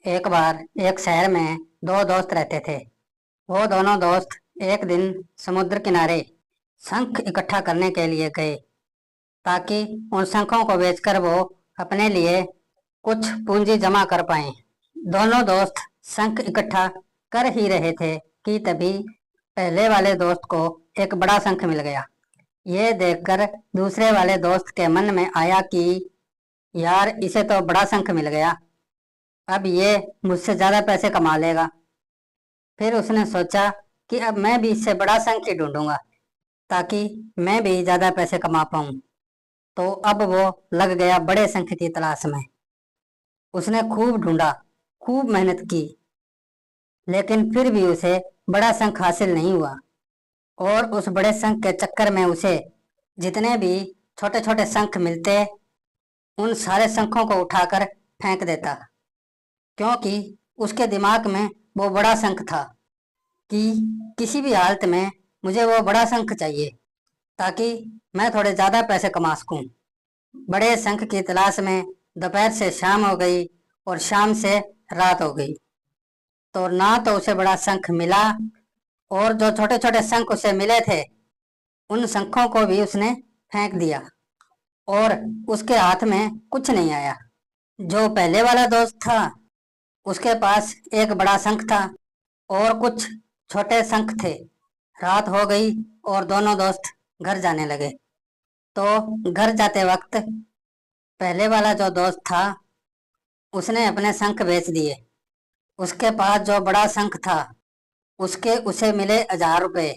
एक बार एक शहर में दो दोस्त रहते थे। वो दोनों दोस्त एक दिन समुद्र किनारे शंख इकट्ठा करने के लिए गए ताकि उन शंखों को बेचकर वो अपने लिए कुछ पूंजी जमा कर पाएं। दोनों दोस्त शंख इकट्ठा कर ही रहे थे कि तभी पहले वाले दोस्त को एक बड़ा शंख मिल गया। ये देखकर दूसरे वाले दोस्त के मन में आया कि यार, इसे तो बड़ा शंख मिल गया, अब ये मुझसे ज्यादा पैसे कमा लेगा। फिर उसने सोचा कि अब मैं भी इससे बड़ा शंख ही ढूंढूंगा ताकि मैं भी ज्यादा पैसे कमा पाऊं। तो अब वो लग गया बड़े शंख की तलाश में। उसने खूब ढूंढा, खूब मेहनत की, लेकिन फिर भी उसे बड़ा शंख हासिल नहीं हुआ। और उस बड़े शंख के चक्कर में उसे जितने भी छोटे छोटे शंख मिलते, उन सारे शंखों को उठाकर फेंक देता, क्योंकि उसके दिमाग में वो बड़ा शंख था कि किसी भी हालत में मुझे वो बड़ा शंख चाहिए ताकि मैं थोड़े ज्यादा पैसे कमा सकूं। बड़े शंख की तलाश में दोपहर से शाम हो गई और शाम से रात हो गई, तो ना तो उसे बड़ा शंख मिला, और जो छोटे छोटे शंख उसे मिले थे उन शंखों को भी उसने फेंक दिया और उसके हाथ में कुछ नहीं आया। जो पहले वाला दोस्त था उसके पास एक बड़ा शंख था और कुछ छोटे शंख थे। रात हो गई और दोनों दोस्त घर जाने लगे। तो घर जाते वक्त पहले वाला जो दोस्त था उसने अपने शंख बेच दिए। उसके पास जो बड़ा शंख था उसके उसे मिले 1000 रुपए,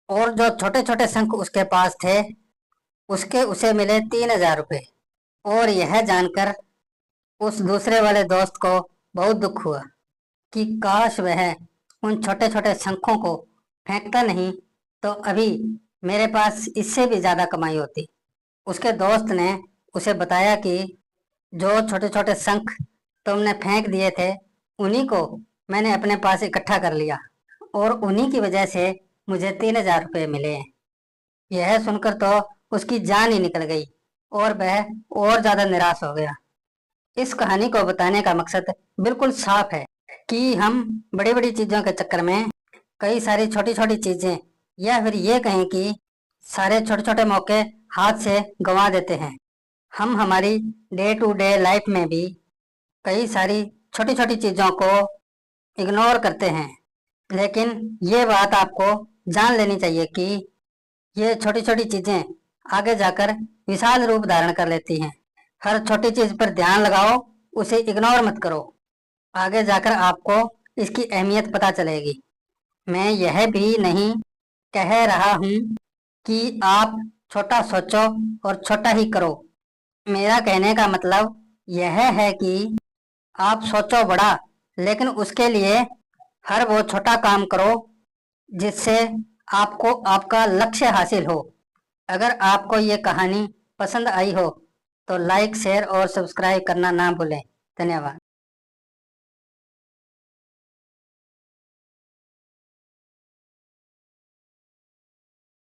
और जो छोटे छोटे शंख उसके पास थे उसके उसे मिले 3000 रुपए। और यह जानकर उस दूसरे वाले दोस्त को बहुत दुख हुआ कि काश वह उन छोटे छोटे शंखों को फेंकता नहीं, तो अभी मेरे पास इससे भी ज्यादा कमाई होती। उसके दोस्त ने उसे बताया कि जो छोटे छोटे शंख तुमने फेंक दिए थे उन्हीं को मैंने अपने पास इकट्ठा कर लिया, और उन्हीं की वजह से मुझे 3000 रुपये मिले हैं। यह सुनकर तो उसकी जान ही निकल गई और वह और ज्यादा निराश हो गया। इस कहानी को बताने का मकसद बिल्कुल साफ है कि हम बड़ी बड़ी चीजों के चक्कर में कई सारी छोटी छोटी चीजें, या फिर ये कहें कि सारे छोटे छोटे मौके हाथ से गंवा देते हैं। हम हमारी डे टू डे लाइफ में भी कई सारी छोटी छोटी चीजों को इग्नोर करते हैं, लेकिन ये बात आपको जान लेनी चाहिए कि ये छोटी छोटी चीजें आगे जाकर विशाल रूप धारण कर लेती हैं। हर छोटी चीज पर ध्यान लगाओ, उसे इग्नोर मत करो। आगे जाकर आपको इसकी अहमियत पता चलेगी। मैं यह भी नहीं कह रहा हूँ कि आप छोटा सोचो और छोटा ही करो। मेरा कहने का मतलब यह है कि आप सोचो बड़ा, लेकिन उसके लिए हर वो छोटा काम करो जिससे आपको आपका लक्ष्य हासिल हो। अगर आपको ये कहानी पसंद आई हो तो लाइक, शेयर और सब्सक्राइब करना ना भूलें। धन्यवाद।